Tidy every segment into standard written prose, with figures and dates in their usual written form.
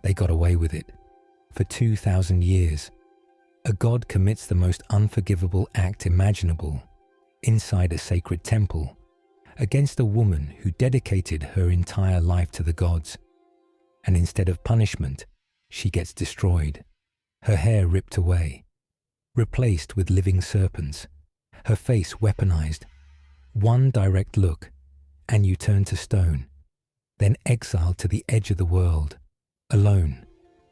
They got away with it. For 2,000 years, a god commits the most unforgivable act imaginable inside a sacred temple against a woman who dedicated her entire life to the gods. And instead of punishment, she gets destroyed, her hair ripped away, replaced with living serpents, her face weaponized. One direct look, and you turn to stone, then exiled to the edge of the world, alone,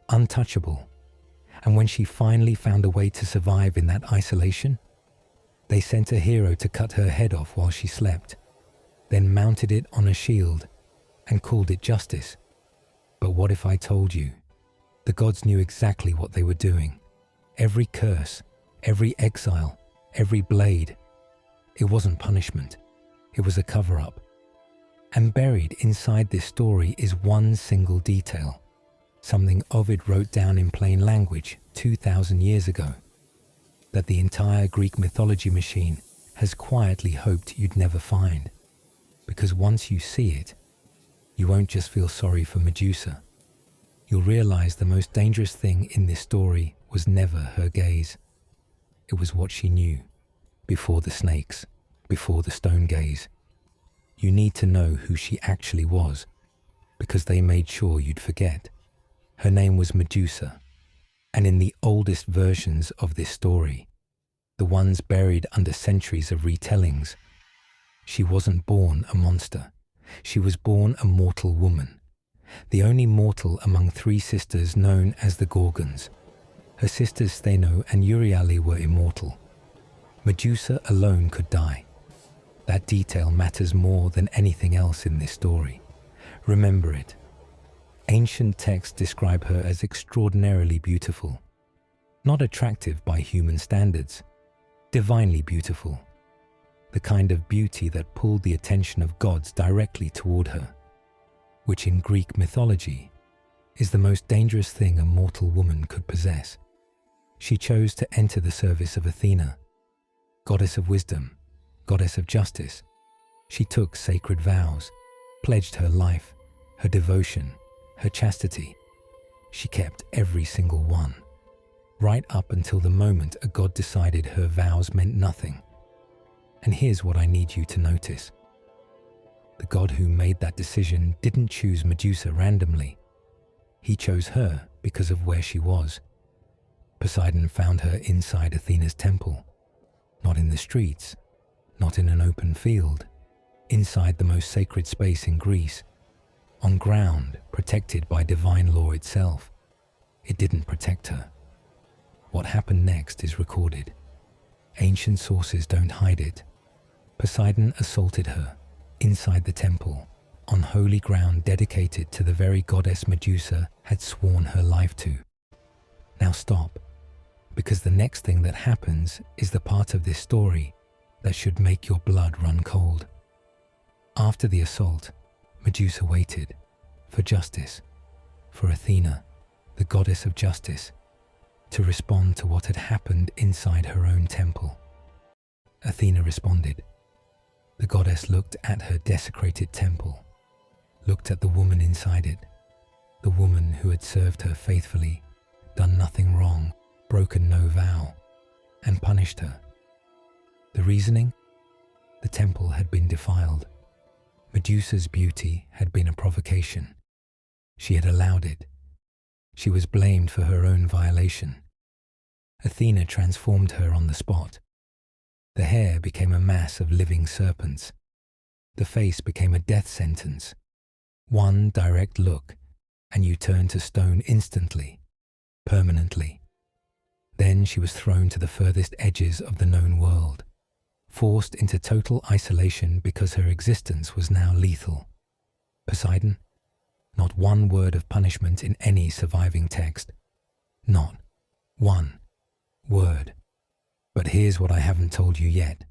untouchable. And when she finally found a way to survive in that isolation, they sent a hero to cut her head off while she slept, then mounted it on a shield and called it justice. But what if I told you? The gods knew exactly what they were doing. Every curse, every exile, every blade. It wasn't punishment. It was a cover-up. And buried inside this story is one single detail, something Ovid wrote down in plain language 2,000 years ago, that the entire Greek mythology machine has quietly hoped you'd never find. Because once you see it, you won't just feel sorry for Medusa. You'll realize the most dangerous thing in this story was never her gaze. It was what she knew, before the snakes, before the stone gaze. You need to know who she actually was, because they made sure you'd forget. Her name was Medusa, and in the oldest versions of this story, the ones buried under centuries of retellings, she wasn't born a monster. She was born a mortal woman, the only mortal among three sisters known as the Gorgons. Her sisters Stheno and Euryale were immortal. Medusa alone could die. That detail matters more than anything else in this story. Remember it. Ancient texts describe her as extraordinarily beautiful, not attractive by human standards, divinely beautiful, the kind of beauty that pulled the attention of gods directly toward her, which in Greek mythology is the most dangerous thing a mortal woman could possess. She chose to enter the service of Athena, goddess of wisdom, goddess of justice. She took sacred vows, pledged her life, her devotion, her chastity. She kept every single one, right up until the moment a god decided her vows meant nothing. And here's what I need you to notice. The god who made that decision didn't choose Medusa randomly. He chose her because of where she was. Poseidon found her inside Athena's temple, not in the streets, not in an open field, inside the most sacred space in Greece, on ground protected by divine law itself. It didn't protect her. What happened next is recorded. Ancient sources don't hide it. Poseidon assaulted her inside the temple, on holy ground dedicated to the very goddess Medusa had sworn her life to. Now stop, because the next thing that happens is the part of this story that should make your blood run cold. After the assault, Medusa waited for justice, for Athena, the goddess of justice, to respond to what had happened inside her own temple. Athena responded. The goddess looked at her desecrated temple, looked at the woman inside it, the woman who had served her faithfully, done nothing wrong, broken no vow, and punished her. The reasoning? The temple had been defiled. Medusa's beauty had been a provocation. She had allowed it. She was blamed for her own violation. Athena transformed her on the spot. The hair became a mass of living serpents. The face became a death sentence. One direct look, and you turned to stone instantly, permanently. Then she was thrown to the furthest edges of the known world, forced into total isolation because her existence was now lethal. Poseidon? Not one word of punishment in any surviving text. Not one word. But here's what I haven't told you yet,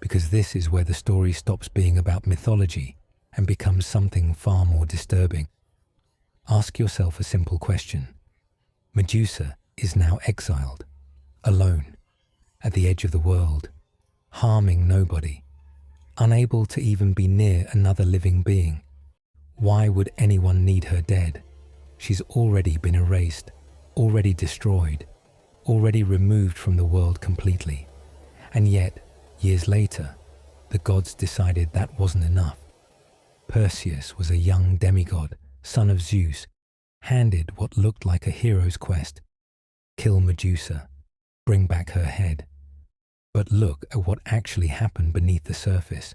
because this is where the story stops being about mythology and becomes something far more disturbing. Ask yourself a simple question. Medusa is now exiled, alone, at the edge of the world, harming nobody, unable to even be near another living being. Why would anyone need her dead? She's already been erased, already destroyed, already removed from the world completely. And yet, years later, the gods decided that wasn't enough. Perseus was a young demigod, son of Zeus, handed what looked like a hero's quest: kill Medusa, bring back her head. But look at what actually happened beneath the surface.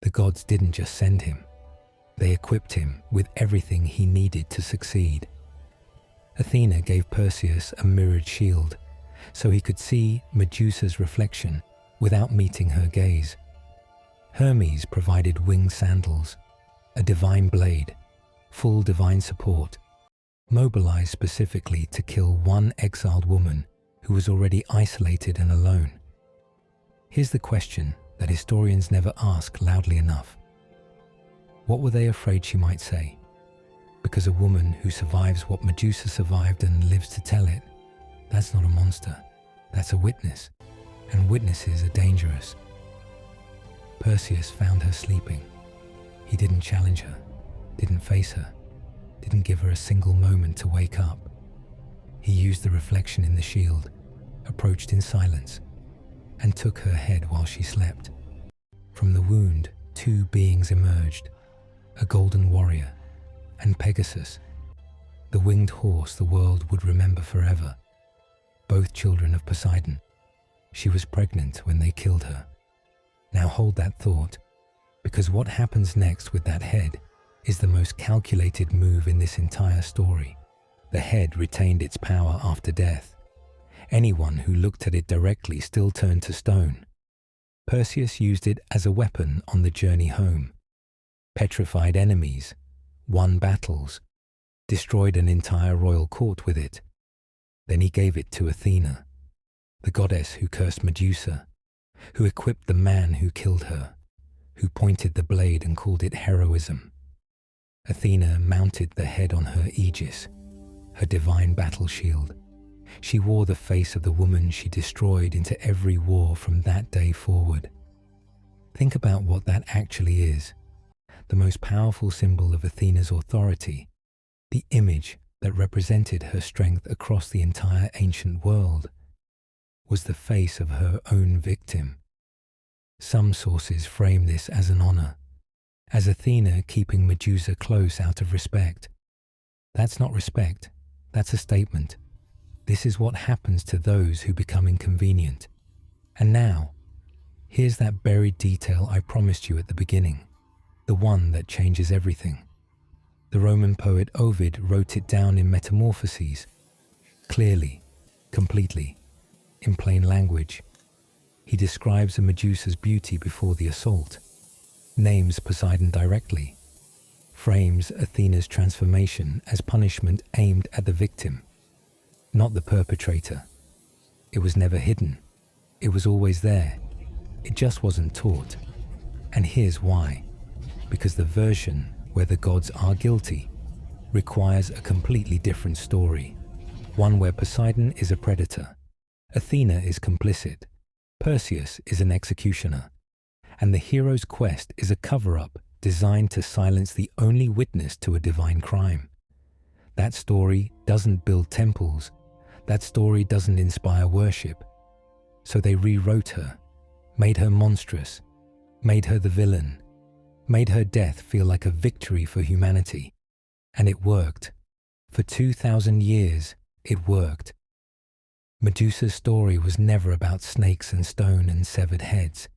The gods didn't just send him. They equipped him with everything he needed to succeed. Athena gave Perseus a mirrored shield, so he could see Medusa's reflection without meeting her gaze. Hermes provided winged sandals, a divine blade, full divine support, mobilized specifically to kill one exiled woman who was already isolated and alone. Here's the question that historians never ask loudly enough. What were they afraid she might say? Because a woman who survives what Medusa survived and lives to tell it, that's not a monster, that's a witness, and witnesses are dangerous. Perseus found her sleeping. He didn't challenge her, didn't face her, didn't give her a single moment to wake up. He used the reflection in the shield, approached in silence, and took her head while she slept. From the wound, two beings emerged, a golden warrior and Pegasus, the winged horse the world would remember forever, both children of Poseidon. She was pregnant when they killed her. Now hold that thought, because what happens next with that head is the most calculated move in this entire story. The head retained its power after death. Anyone who looked at it directly still turned to stone. Perseus used it as a weapon on the journey home, petrified enemies, won battles, destroyed an entire royal court with it. Then he gave it to Athena, the goddess who cursed Medusa, who equipped the man who killed her, who pointed the blade and called it heroism. Athena mounted the head on her aegis, her divine battle shield. She wore the face of the woman she destroyed into every war from that day forward. Think about what that actually is. The most powerful symbol of Athena's authority, the image that represented her strength across the entire ancient world, was the face of her own victim. Some sources frame this as an honor, as Athena keeping Medusa close out of respect. That's not respect, that's a statement. This is what happens to those who become inconvenient. And now, here's that buried detail I promised you at the beginning, the one that changes everything. The Roman poet Ovid wrote it down in Metamorphoses, clearly, completely, in plain language. He describes a Medusa's beauty before the assault, names Poseidon directly, frames Athena's transformation as punishment aimed at the victim, not the perpetrator. It was never hidden. It was always there. It just wasn't taught. And here's why. Because the version where the gods are guilty requires a completely different story. One where Poseidon is a predator, Athena is complicit, Perseus is an executioner, and the hero's quest is a cover-up designed to silence the only witness to a divine crime. That story doesn't build temples. That story doesn't inspire worship. So they rewrote her, made her monstrous, made her the villain, made her death feel like a victory for humanity. And it worked. For 2,000 years, it worked. Medusa's story was never about snakes and stone and severed heads.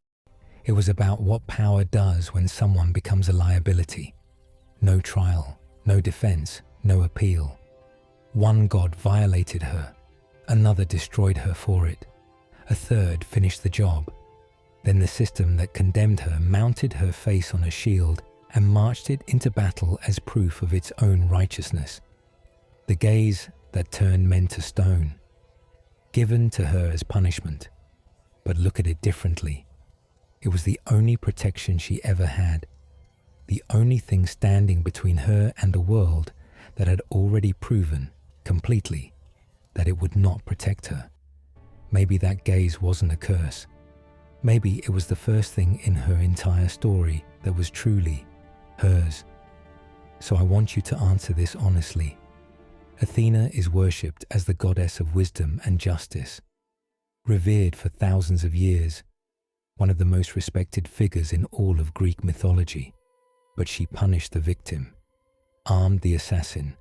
It was about what power does when someone becomes a liability. No trial, no defense, no appeal. One god violated her, another destroyed her for it, a third finished the job. Then the system that condemned her mounted her face on a shield and marched it into battle as proof of its own righteousness. The gaze that turned men to stone, given to her as punishment. But look at it differently. It was the only protection she ever had, the only thing standing between her and a world that had already proven, completely, that it would not protect her. Maybe that gaze wasn't a curse. Maybe it was the first thing in her entire story that was truly hers. So I want you to answer this honestly. Athena is worshipped as the goddess of wisdom and justice. Revered for thousands of years, one of the most respected figures in all of Greek mythology. But she punished the victim, armed the assassin,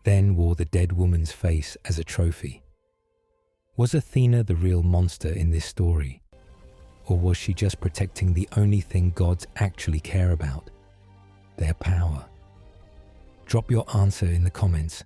then wore the dead woman's face as a trophy. Was Athena the real monster in this story? Or was she just protecting the only thing gods actually care about? Their power. Drop your answer in the comments.